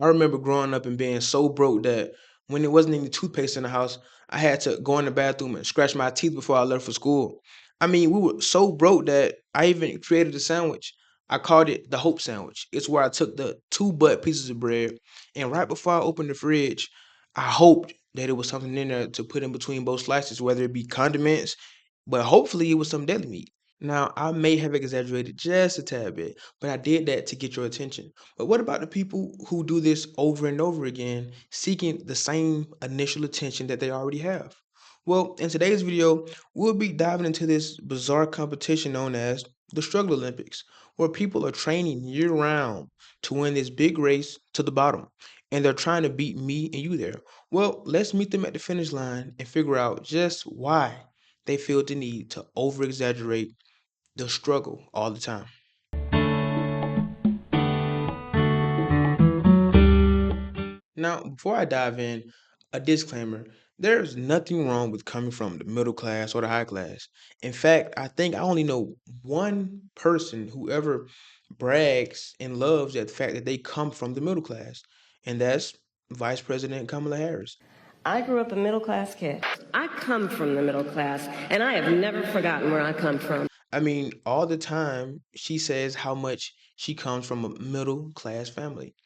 I remember growing up and being so broke that when there wasn't any toothpaste in the house, I had to go in the bathroom and scratch my teeth before I left for school. I mean, we were so broke that I even created a sandwich. I called it the Hope Sandwich. It's where I took the two butt pieces of bread, and right before I opened the fridge, I hoped that it was something in there to put in between both slices, whether it be condiments, but hopefully it was some deli meat. Now, I may have exaggerated just a tad bit, but I did that to get your attention. But what about the people who do this over and over again, seeking the same initial attention that they already have? Well, in today's video, we'll be diving into this bizarre competition known as the Struggle Olympics, where people are training year round to win this big race to the bottom, and they're trying to beat me and you there. Well, let's meet them at the finish line and figure out just why they feel the need to over exaggerate the struggle all the time. Now, before I dive in, a disclaimer: there's nothing wrong with coming from the middle class or the high class. In fact, I think I only know one person who ever brags and loves at the fact that they come from the middle class, and that's Vice President Kamala Harris. I grew up a middle class kid. I come from the middle class, and I have never forgotten where I come from. I mean, all the time she says how much she comes from a middle class family.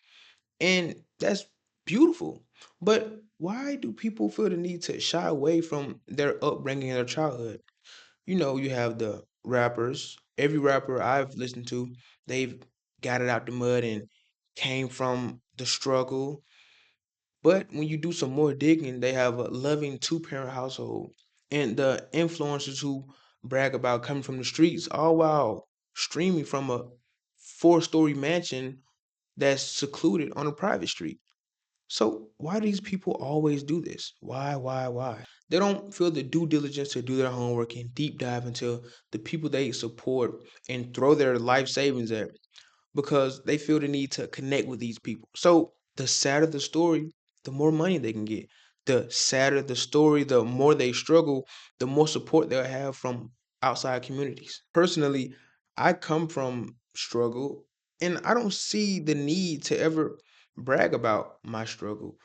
And that's beautiful. But why do people feel the need to shy away from their upbringing and their childhood? You know, you have the rappers. Every rapper I've listened to, they've got it out the mud and came from the struggle. But when you do some more digging, they have a loving two-parent household. And the influencers who brag about coming from the streets, all while streaming from a four-story mansion that's secluded on a private street. So why do these people always do this? Why? They don't feel the due diligence to do their homework and deep dive into the people they support and throw their life savings at because they feel the need to connect with these people. So the sadder the story, the more money they can get. The sadder the story, the more they struggle, the more support they'll have from outside communities. Personally, I come from struggle and I don't see the need to ever brag about my struggle.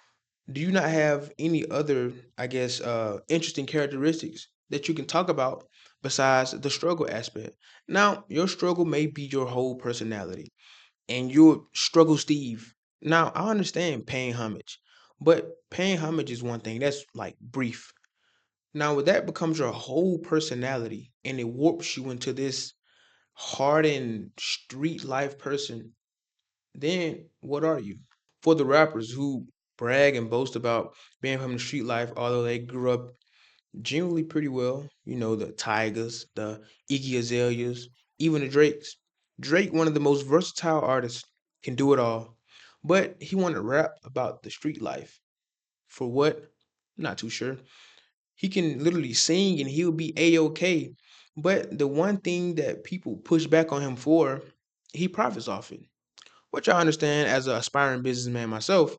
Do you not have any other, I guess, interesting characteristics that you can talk about besides the struggle aspect? Now, your struggle may be your whole personality and you're struggle Steve. Now, I understand paying homage, but paying homage is one thing that's like brief. Now, when that becomes your whole personality and it warps you into this hardened street life person, then what are you? For the rappers who brag and boast about being from the street life, although they grew up generally pretty well, you know, the Tigers, the Iggy Azaleas, even the Drakes. Drake, one of the most versatile artists, can do it all. But he wanted to rap about the street life. For what? Not too sure. He can literally sing and he'll be A-OK. But the one thing that people push back on him for, he profits off it, which I understand as an aspiring businessman myself.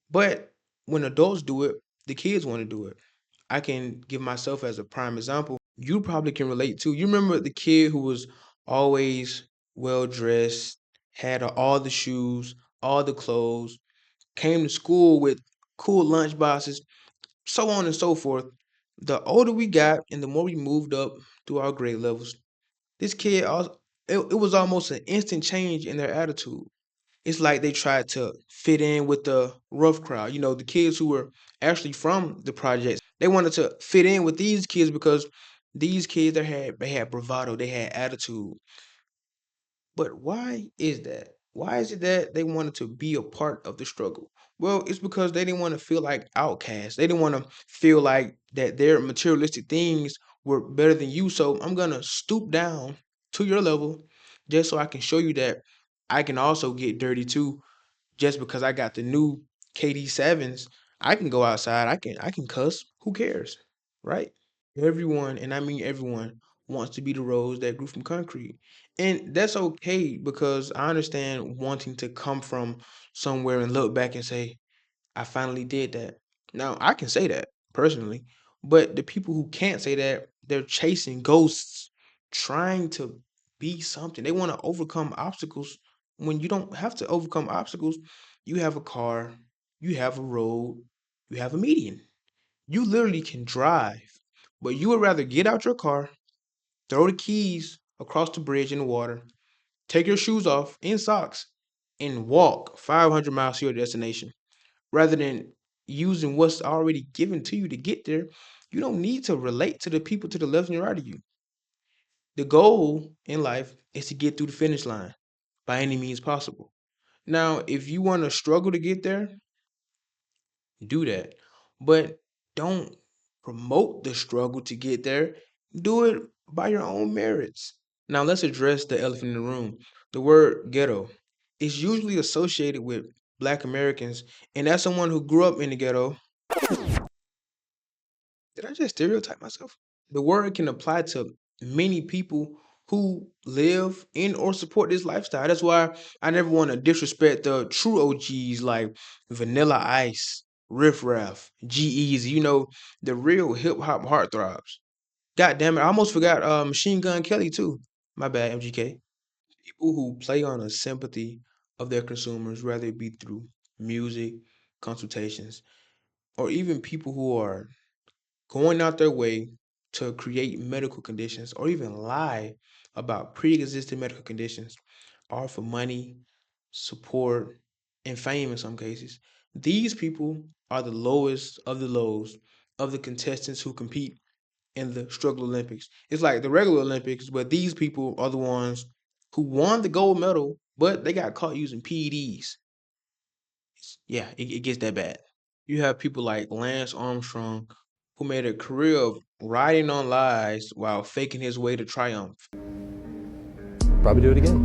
But when adults do it, the kids want to do it. I can give myself as a prime example. You probably can relate to. You remember the kid who was always well dressed, had all the shoes, all the clothes, came to school with cool lunch boxes, so on and so forth. The older we got and the more we moved up through our grade levels, this kid also it was almost an instant change in their attitude. It's like they tried to fit in with the rough crowd. You know, the kids who were actually from the projects. They wanted to fit in with these kids because these kids they had bravado, they had attitude. But why is that? Why is it that they wanted to be a part of the struggle? Well, it's because they didn't want to feel like outcasts. They didn't want to feel like that their materialistic things were better than you. So I'm gonna stoop down to your level just so I can show you that I can also get dirty too. Just because I got the new KD 7s, I can go outside. I can cuss. Who cares? Right? Everyone, and I mean everyone, wants to be the rose that grew from concrete. And that's okay because I understand wanting to come from somewhere and look back and say, I finally did that. Now, I can say that personally, but the people who can't say that, they're chasing ghosts, trying to be something. They want to overcome obstacles when you don't have to overcome obstacles. You have a car, you have a road, you have a median. You literally can drive, but you would rather get out your car, throw the keys across the bridge in the water, take your shoes off in socks, and walk 500 miles to your destination rather than using what's already given to you to get there. You don't need to relate to the people to the left and right of you. The goal in life is to get through the finish line by any means possible. Now, if you want to struggle to get there, do that. But don't promote the struggle to get there. Do it by your own merits. Now, let's address the elephant in the room. The word ghetto is usually associated with Black Americans, and as someone who grew up in the ghetto, did I just stereotype myself? The word can apply to many people who live in or support this lifestyle. That's why I never want to disrespect the true OGs like Vanilla Ice, Riff Raff, G Easy, the real hip hop heartthrobs. God damn it, I almost forgot Machine Gun Kelly too. My bad, MGK. People who play on the sympathy of their consumers, whether it be through music, consultations, or even people who are going out their way to create medical conditions or even lie about pre-existing medical conditions, all for money, support, and fame in some cases. These people are the lowest of the lows of the contestants who compete in the struggle Olympics. It's like the regular Olympics, but these people are the ones who won the gold medal, but they got caught using PEDs. Yeah, it gets that bad. You have people like Lance Armstrong, who made a career of riding on lies while faking his way to triumph. Probably do it again.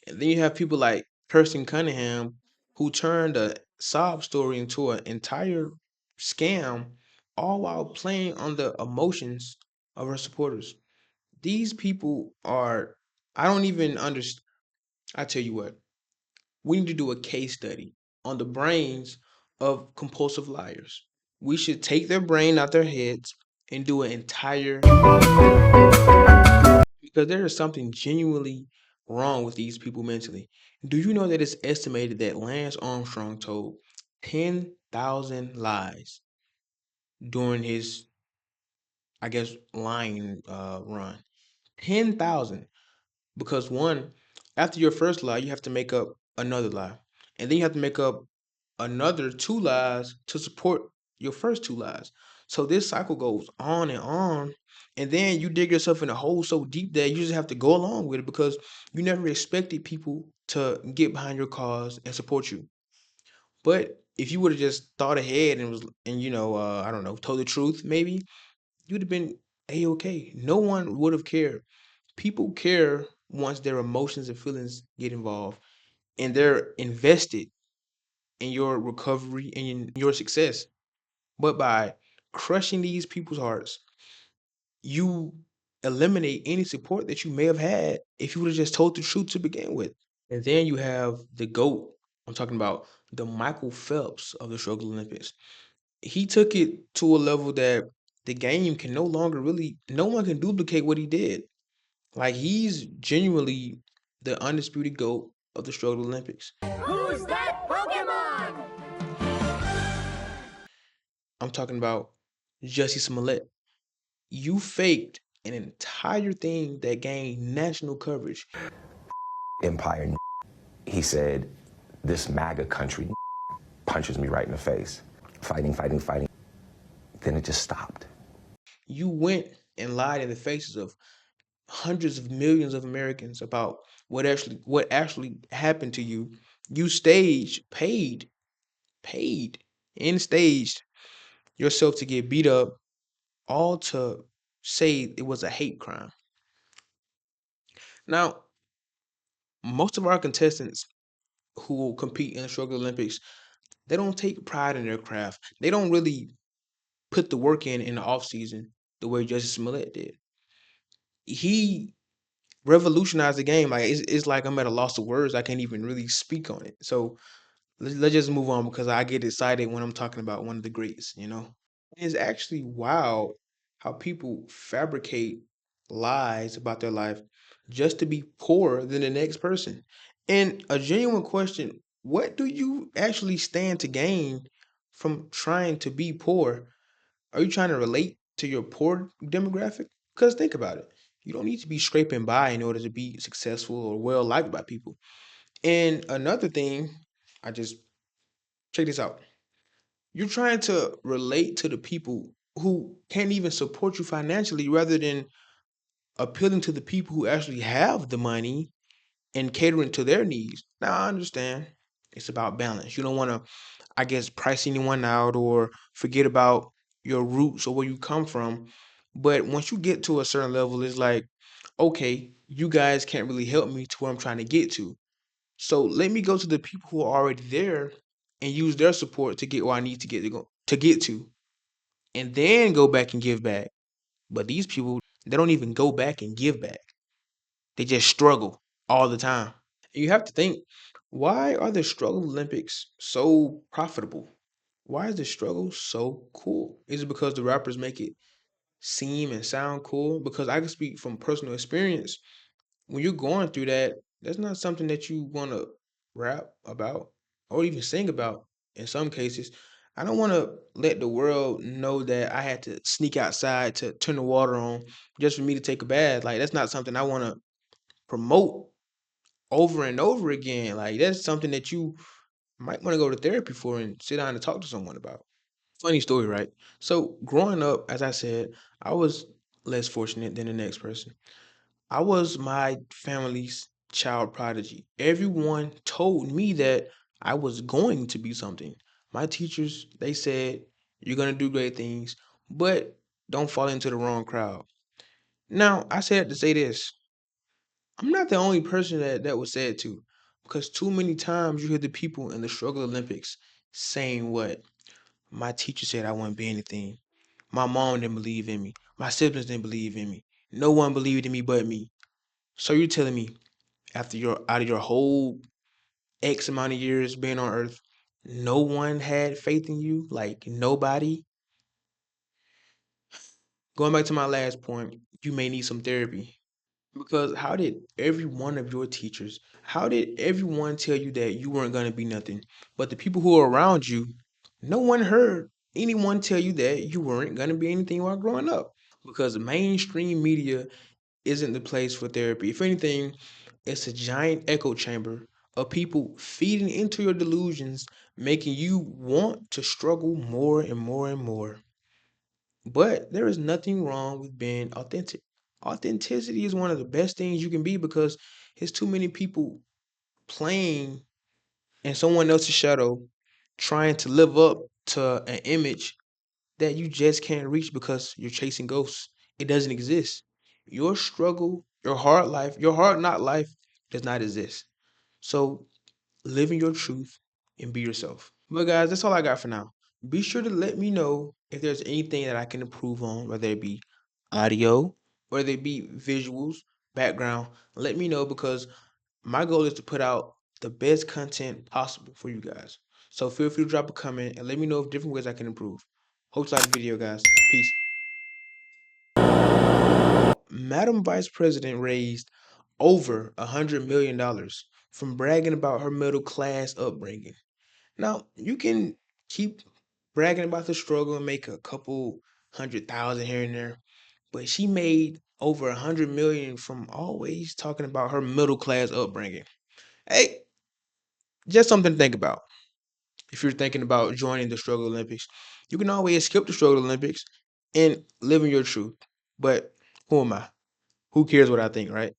And then you have people like Kirsten Cunningham, who turned a sob story into an entire scam, all while playing on the emotions of her supporters. These people are, I don't even understand. I tell you what, we need to do a case study on the brains of compulsive liars. We should take their brain out their heads and do an entire, because there is something genuinely wrong with these people mentally. Do you know that it's estimated that Lance Armstrong told 10,000 lies during his, I guess, lying run? 10,000. Because one, after your first lie, you have to make up another lie. And then you have to make up another two lies to support your first two lies. So this cycle goes on and on. And then you dig yourself in a hole so deep that you just have to go along with it because you never expected people to get behind your cause and support you. But if you would have just thought ahead and I don't know, told the truth, maybe you'd have been a-okay. No one would have cared. People care once their emotions and feelings get involved and they're invested in your recovery and in your success. But by crushing these people's hearts, you eliminate any support that you may have had if you would have just told the truth to begin with. And then you have the GOAT. I'm talking about the Michael Phelps of the Struggle Olympics. He took it to a level that the game can no longer really, no one can duplicate what he did. Like he's genuinely the undisputed GOAT of the Struggle Olympics. Who's that Pokemon? I'm talking about Jussie Smollett. You faked an entire thing that gained national coverage. Empire. He said, this MAGA country punches me right in the face. Fighting, fighting, fighting. Then it just stopped. You went and lied in the faces of hundreds of millions of Americans about what actually happened to you. You staged, paid, and staged yourself to get beat up, all to say it was a hate crime. Now, most of our contestants who compete in the Struggle Olympics, they don't take pride in their craft. They don't really put the work in the off season the way Justice Smollett did. He revolutionized the game. Like it's like I'm at a loss of words. I can't even really speak on it. So let's just move on because I get excited when I'm talking about one of the greats. It's actually wild how people fabricate lies about their life just to be poorer than the next person. And a genuine question, what do you actually stand to gain from trying to be poor? Are you trying to relate to your poor demographic? Because think about it. You don't need to be scraping by in order to be successful or well liked by people. And another thing, I just check this out. You're trying to relate to the people who can't even support you financially rather than appealing to the people who actually have the money and catering to their needs. Now, I understand it's about balance. You don't want to, I guess, price anyone out or forget about your roots or where you come from. But once you get to a certain level, it's like, okay, you guys can't really help me to where I'm trying to get to. So let me go to the people who are already there and use their support to get where I need to get to, and then go back and give back. But these people, they don't even go back and give back. They just struggle all the time. And you have to think, why are the struggle Olympics so profitable? Why is the struggle so cool? Is it because the rappers make it seem and sound cool? Because I can speak from personal experience. When you're going through that, that's not something that you want to rap about or even sing about in some cases. I don't want to let the world know that I had to sneak outside to turn the water on just for me to take a bath. Like, that's not something I want to promote over and over again. Like, that's something that you might want to go to therapy for and sit down and talk to someone about. Funny story, right? So, growing up, as I said, I was less fortunate than the next person. I was my family's child prodigy. Everyone told me that I was going to be something. My teachers, they said, you're going to do great things, but don't fall into the wrong crowd. Now, I said to say this, I'm not the only person that was said to, because too many times you hear the people in the struggle Olympics saying what? My teacher said I wouldn't be anything. My mom didn't believe in me. My siblings didn't believe in me. No one believed in me but me. So you're telling me after your out of your whole X amount of years being on earth, no one had faith in you? Like nobody? Going back to my last point, you may need some therapy. Because how did every one of your teachers, how did everyone tell you that you weren't going to be nothing? But the people who are around you, no one heard anyone tell you that you weren't going to be anything while growing up. Because mainstream media isn't the place for therapy. If anything, it's a giant echo chamber of people feeding into your delusions, making you want to struggle more and more and more. But there is nothing wrong with being authentic. Authenticity is one of the best things you can be because there's too many people playing in someone else's shadow, trying to live up to an image that you just can't reach because you're chasing ghosts. It doesn't exist. Your struggle, your hard life, your hard not life does not exist. So live in your truth and be yourself. But guys, that's all I got for now. Be sure to let me know if there's anything that I can improve on, whether it be audio, whether it be visuals, background. Let me know because my goal is to put out the best content possible for you guys. So feel free to drop a comment and let me know of different ways I can improve. Hope you like the video, guys. Peace. Madam Vice President raised over $100 million from bragging about her middle class upbringing. Now, you can keep bragging about the struggle and make a couple 100,000 here and there, but she made over 100 million from always talking about her middle class upbringing. Hey, just something to think about. If you're thinking about joining the Struggle Olympics, you can always skip the Struggle Olympics and live in your truth. But who am I? Who cares what I think, right?